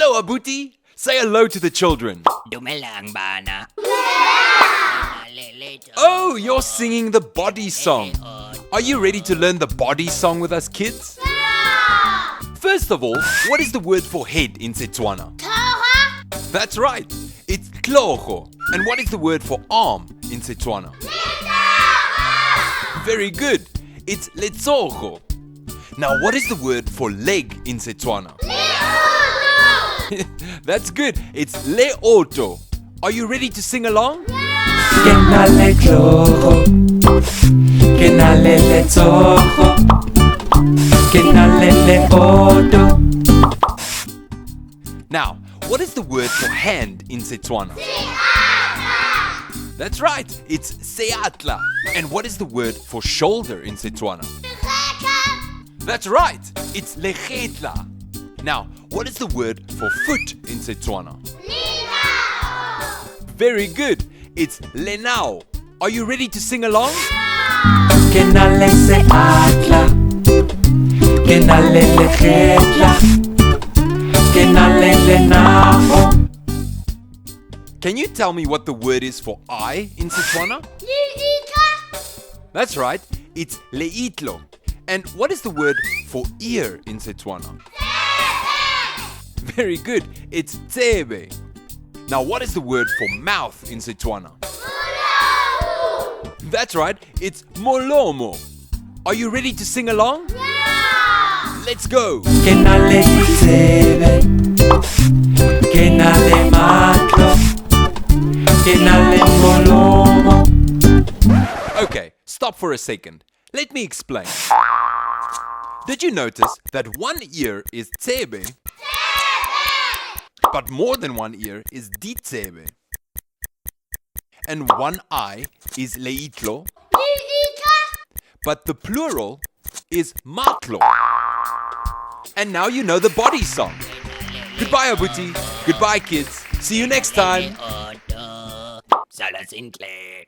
Hello, Abuti. Say hello to the children. Dumelang bana. Oh, you're singing the body song. Are you ready to learn the body song with us, kids? Yeah! First of all, what is the word for head in Setswana? Toga! That's right. It's tlogo. And what is the word for arm in Setswana? Letsogo! Very good. It's letsogo. Now, what is the word for leg in Setswana? Leoto! That's good. It's leoto. Are you ready to sing along? Now, what is the word for hand in Setswana? Seatla! That's right. It's seatla. And what is the word for shoulder in Setswana? Lekeka! That's right. It's legetla. Now, what is the word for foot in Setswana? Linao! Very good. It's lenao. Are you ready to sing along? Kenale seatla, kenale legetla, kenale lenao. Can you tell me what the word is for eye in Setswana? Liika! That's right. It's leitlo. And what is the word for ear in Setswana? Very good. It's tsebe. Now, what is the word for mouth in Setswana? Molomo! That's right. It's molomo. Are you ready to sing along? Yeah! Let's go. Kenale tsebe, kenale matlo, kenale molomo. Okay, stop for a second. Let me explain. Did you notice that one ear is tsebe, but more than one ear is ditsebe? And one eye is leitlo, Liika! but the plural is matlo. And now you know the body song. Goodbye, Abuti. Goodbye, kids. See you next time. Sala Sinclair.